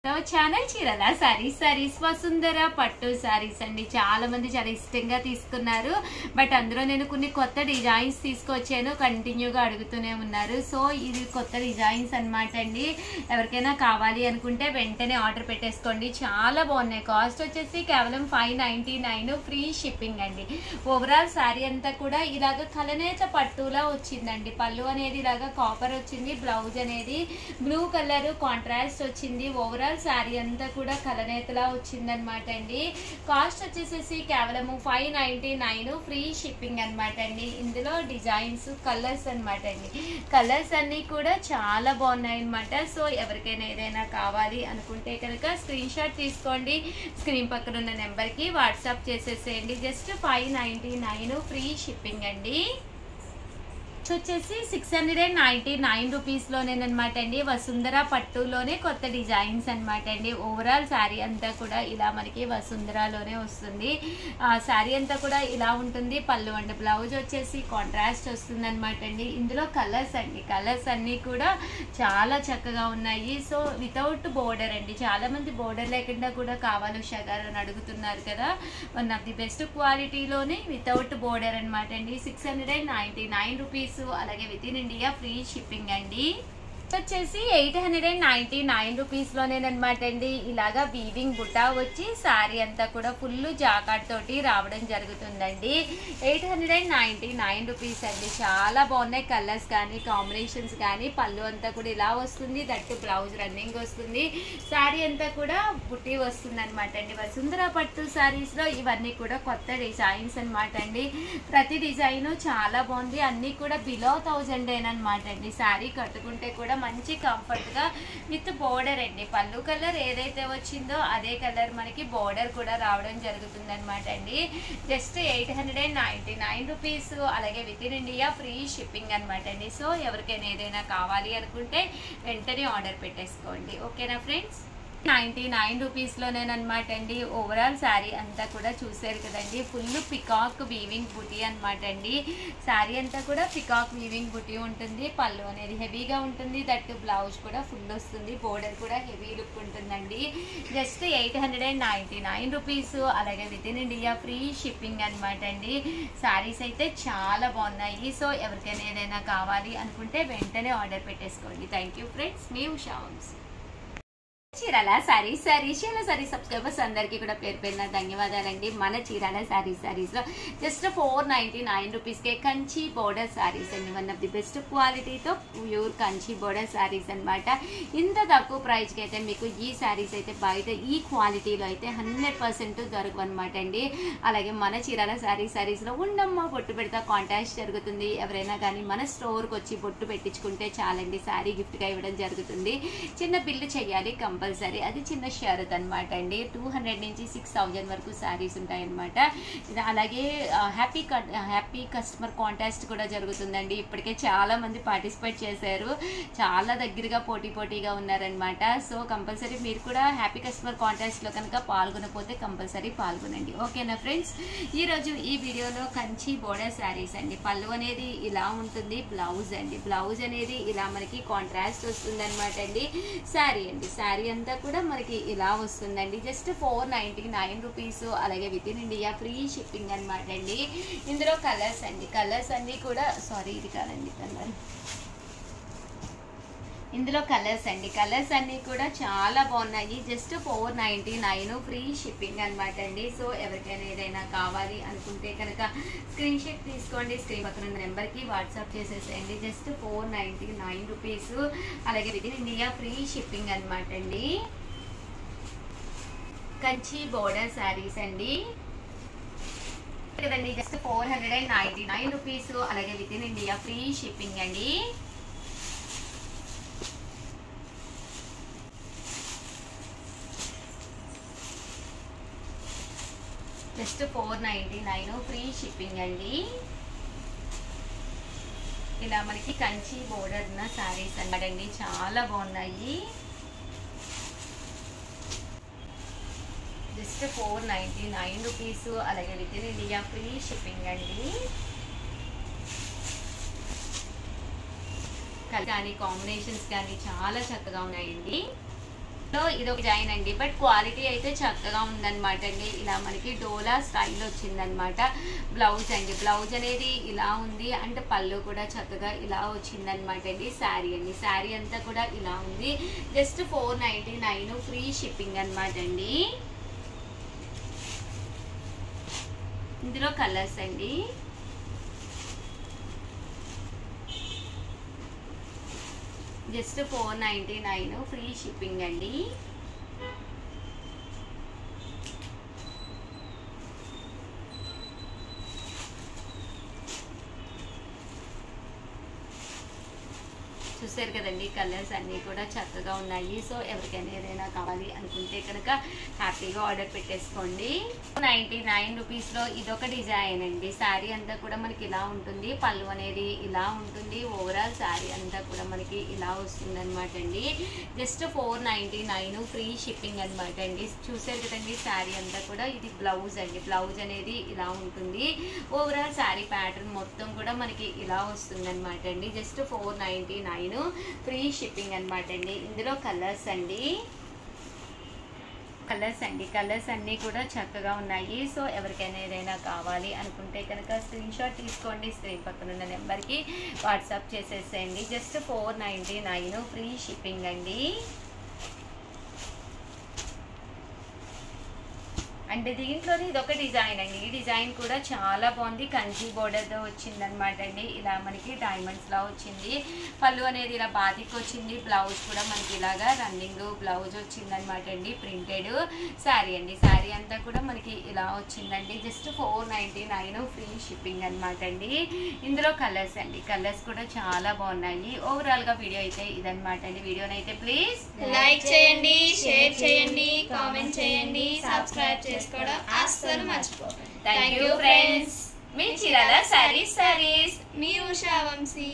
Channel చీరల సారీస్ వసుంధర పట్టు సారీస్ అండి. చాలా మంది చాలా ఇష్టంగా తీసుకున్నారు. బట్ అందులో నేను కొన్ని కొత్త డిజైన్స్ తీసుకొచ్చాను, కంటిన్యూగా అడుగుతూనే ఉన్నారు. సో ఇది కొత్త డిజైన్స్ అన్నమాట అండి. ఎవరికైనా కావాలి అనుకుంటే వెంటనే ఆర్డర్ పెట్టేసుకోండి. చాలా బాగున్నాయి. కాస్ట్ వచ్చేసి కేవలం 599, ఫ్రీ షిప్పింగ్ అండి. ఓవరాల్ శారీ అంతా కూడా ఇలాగ కలనేత పట్టులా వచ్చిందండి. పళ్ళు అనేది ఇలాగ కాపర్ వచ్చింది, బ్లౌజ్ అనేది బ్లూ కలర్ కాంట్రాస్ట్ వచ్చింది. ఓవరాల్ శారీ అంతా కూడా కలనేతలా వచ్చిందనమాట అండి. కాస్ట్ వచ్చేసేసి కేవలము 599, ఫ్రీ షిప్పింగ్ అనమాట అండి. ఇందులో డిజైన్స్ కలర్స్ అనమాట అండి. కలర్స్ అన్ని కూడా చాలా బాగున్నాయి అనమాట. సో ఎవరికైనా ఏదైనా కావాలి అనుకుంటే కనుక స్క్రీన్ షాట్ తీసుకోండి. స్క్రీన్ పక్కన ఉన్న నెంబర్కి వాట్సాప్ చేసేసేయండి. జస్ట్ 599, ఫ్రీ షిప్పింగ్ అండి. వచ్చేసి 699 రూపీస్లోనేనమాట అండి. వసుంధర పట్టులోనే కొత్త డిజైన్స్ అనమాట అండి. ఓవరాల్ శారీ అంతా కూడా ఇలా మనకి వసుంధరలోనే వస్తుంది. శారీ అంతా కూడా ఇలా ఉంటుంది. పళ్ళు అండ్ బ్లౌజ్ వచ్చేసి కాంట్రాస్ట్ వస్తుంది అనమాట అండి. ఇందులో కలర్స్ అండి. కలర్స్ అన్నీ కూడా చాలా చక్కగా ఉన్నాయి. సో వితౌట్ బోర్డర్ అండి. చాలా మంది బోర్డర్ లేకుండా కూడా కావాలి ఉషా గారు అని అడుగుతున్నారు కదా. వన్ ఆఫ్ ది బెస్ట్ క్వాలిటీలోనే వితౌట్ బోర్డర్ అనమాట అండి. 699 రూపీస్. అలాగే within India free shipping అండి. వచ్చేసి 899 రూపీస్లోనేనమాట అండి. ఇలాగా వీవింగ్ బుట్టా వచ్చి శారీ అంతా కూడా ఫుల్ జాకాట్ తోటి రావడం జరుగుతుందండి. 899 రూపీస్ అండి. చాలా బాగున్నాయి. కలర్స్ కానీ కాంబినేషన్స్ కానీ. పళ్ళు అంతా కూడా ఇలా వస్తుంది. దట్టు బ్లౌజ్ రన్నింగ్ వస్తుంది. శారీ అంతా కూడా బుట్టి వస్తుంది అనమాట అండి. వసుంధర పట్టు శారీస్లో ఇవన్నీ కూడా కొత్త డిజైన్స్ అనమాట అండి. ప్రతి డిజైన్ చాలా బాగుంది. అన్నీ కూడా బిలో 1000 అనమాట అండి. శారీ కట్టుకుంటే కూడా మంచి కంఫర్ట్ గా విత్ బోర్డర్ అండి. పళ్ళు కలర్ ఏదైతే వచ్చిందో అదే కలర్ మనకి బోర్డర్ కూడా రావడం జరుగుతుంది అనమాట అండి. Just 899 rupees. అలాగే within India free shipping అనమాట అండి. సో ఎవరికైనా ఏదైనా కావాలి అనుకుంటే వెంటనే ఆర్డర్ పెట్టేసుకోండి. ఓకేనా ఫ్రెండ్స్? 99 రూపీస్లోనేనమాట అండి. ఓవరాల్ శారీ అంతా కూడా చూసారు కదండి. ఫుల్ పికాక్ వీవింగ్ బుటీ అనమాట అండి. శారీ అంతా కూడా పికాక్ వీవింగ్ బుటీ ఉంటుంది. పళ్ళు అనేది హెవీగా ఉంటుంది. దట్టు బ్లౌజ్ కూడా ఫుల్ వస్తుంది. బోర్డర్ కూడా హెవీ లుక్ ఉంటుందండి. Just 899 rupees. అలాగే within India free shipping అనమాట అండి. శారీస్ అయితే చాలా బాగున్నాయి. సో ఎవరికైనా ఏదైనా కావాలి అనుకుంటే వెంటనే ఆర్డర్ పెట్టేసుకోండి. Thank you friends. మీ ఉషా వంశీ. చీరాల సారీస్ సబ్స్క్రైబర్స్ అందరికీ కూడా పేరు పేరున ధన్యవాదాలండి. మన చీరాల సారీస్ లో జస్ట్ 499 రూపీస్కే కంచి బోర్డర్ సారీస్ అండి. వన్ ఆఫ్ ది బెస్ట్ క్వాలిటీతో ప్యూర్ కంచి బోర్డర్ సారీస్ అనమాట. ఇంత తక్కువ ప్రైస్కి అయితే మీకు ఈ సారీస్ అయితే బయట ఈ క్వాలిటీలో అయితే 100% దొరకవు అనమాట అండి. అలాగే మన చీరాల సారీస్లో ఉండమ్మ బొట్టు పెడతా కాంటాక్ట్ జరుగుతుంది. ఎవరైనా కానీ మన స్టోర్కి వచ్చి బొట్టు పెట్టించుకుంటే చాలండి. శారీ గిఫ్ట్గా ఇవ్వడం జరుగుతుంది. చిన్న బిల్లు చేయాలి కంపల్సరీ. అది చిన్న షరత్ అనమాట అండి. 200 నుంచి 6000 వరకు శారీస్ ఉంటాయన్నమాట. అలాగే హ్యాపీ కస్టమర్ కాంటెస్ట్ కూడా జరుగుతుందండి. ఇప్పటికే చాలా మంది పార్టిసిపేట్ చేశారు. చాలా దగ్గరగా పోటీగా ఉన్నారనమాట. సో కంపల్సరీ మీరు కూడా హ్యాపీ కస్టమర్ కాంటెస్ట్లో కనుక పాల్గొనకపోతే కంపల్సరీ పాల్గొనండి. ఓకేనా ఫ్రెండ్స్? ఈరోజు ఈ వీడియోలో కంచి బోర్డర్ శారీస్ అండి. పళ్ళు అనేది ఇలా ఉంటుంది. బ్లౌజ్ అండి. బ్లౌజ్ అనేది ఇలా మనకి కాంట్రాస్ట్ వస్తుంది అనమాట అండి. శారీ అండి. శారీ అంతా కూడా మనకి ఇలా వస్తుందండి. Just 499 rupees. అలాగే within India free shipping అనమాట అండి. ఇందులో కలర్స్ అండి. కలర్స్ అన్నీ కూడా ఇది కాదండి కలర్. ఇందులో కలర్స్ అండి. కలర్స్ అన్నీ కూడా చాలా బాగున్నాయి. జస్ట్ 499 ఫ్రీ షిప్పింగ్ అనమాట అండి. సో ఎవరికైనా ఏదైనా కావాలి అనుకుంటే కనుక స్క్రీన్ షాట్ తీసుకోండి. స్క్రీన్ పక్కన ఉన్న నెంబర్కి వాట్సాప్ చేసేసేయండి. Just 499 rupees. అలాగే within India free shipping అనమాట అండి. కంచి బోర్డర్ శారీస్ అండి కదండి. Just 499 rupees. అలాగే within India free shipping అండి. జస్ట్ 499 ఫ్రీ షిప్పింగ్ అండి. ఇలా మనకి కంచి బోర్డర్ ఉన్న శారీస్ అన్నమాట. చాలా బాగున్నాయి. Just 499 rupees. అలాగే within India free shipping అండి. కానీ కాంబినేషన్స్ కానీ చాలా చక్కగా ఉన్నాయండి. ఇది ఒక డిజైన్ అండి, బట్ క్వాలిటీ అయితే చక్కగా ఉందన్నమాట అండి. ఇలా మనకి డోలా స్టైల్ వచ్చిందనమాట. బ్లౌజ్ అండి, బ్లౌజ్ అనేది ఇలా ఉంది, అంటే పళ్ళు కూడా చక్కగా ఇలా వచ్చిందనమాట అండి. శారీ అండి, శారీ అంతా కూడా ఇలా ఉంది. జస్ట్ 499 ఫ్రీ షిప్పింగ్ అనమాట అండి. ఇందులో కలర్స్ అండి, జస్ట్ 499 ఫ్రీ షిప్పింగ్ అండి. చూసారు కదండి, కలర్స్ అన్నీ కూడా చక్కగా ఉన్నాయి. సో ఎవరికైనా ఏదైనా కావాలి అనుకుంటే కనుక హ్యాపీగా ఆర్డర్ పెట్టేసుకోండి. 99 రూపీస్లో ఇదొక డిజైన్ అండి. శారీ అంతా కూడా మనకి ఇలా ఉంటుంది, పళ్ళు అనేది ఇలా ఉంటుంది. ఓవరాల్ శారీ అంతా కూడా మనకి ఇలా వస్తుంది అనమాట అండి. జస్ట్ 499 ఫ్రీ షిప్పింగ్ అనమాట అండి. చూసారు కదండి, శారీ అంతా కూడా ఇది బ్లౌజ్ అండి. బ్లౌజ్ అనేది ఇలా ఉంటుంది. ఓవరాల్ శారీ ప్యాటర్న్ మొత్తం కూడా మనకి ఇలా వస్తుంది అనమాట అండి. జస్ట్ 499 ఫ్రీ షిప్పింగ్ అనమాట అండి. ఇందులో కలర్స్ అండి, కలర్స్ అన్నీ కూడా చక్కగా ఉన్నాయి. సో ఎవరికైనా ఏదైనా కావాలి అనుకుంటే కనుక స్క్రీన్ షాట్ తీసుకోండి, స్క్రీన్ పక్కన ఉన్న నెంబర్కి వాట్సాప్ చేసేసేయండి. జస్ట్ 499 ఫ్రీ షిప్పింగ్ అండి. అంటే దీంట్లోనే ఇదొక డిజైన్ అండి. ఈ డిజైన్ కూడా చాలా బాగుంది, కంచి బోర్డర్తో వచ్చింది అనమాట అండి. ఇలా మనకి డైమండ్స్ లా వచ్చింది, పళ్ళు అనేది ఇలా బాతికి వచ్చింది. బ్లౌజ్ కూడా మనకి ఇలాగా రన్నింగ్ బ్లౌజ్ వచ్చింది అనమాట అండి. ప్రింటెడ్ శారీ అండి, శారీ అంతా కూడా మనకి ఇలా వచ్చిందండి. జస్ట్ 499 ఫ్రీ షిప్పింగ్ అనమాట అండి. ఇందులో కలర్స్ అండి, కలర్స్ కూడా చాలా బాగున్నాయి. ఓవరాల్ గా వీడియో అయితే ఇదనమాట అండి. వీడియోనైతే ప్లీజ్ లైక్ చేయండి, షేర్ చేయండి, కామెంట్ చేయండి, సబ్స్క్రైబ్ చేసుకోవడం అస్సలు మర్చిపోకండి. Thank you friends. మీ చీరాల సారీస్ మీ ఉషా వంశీ.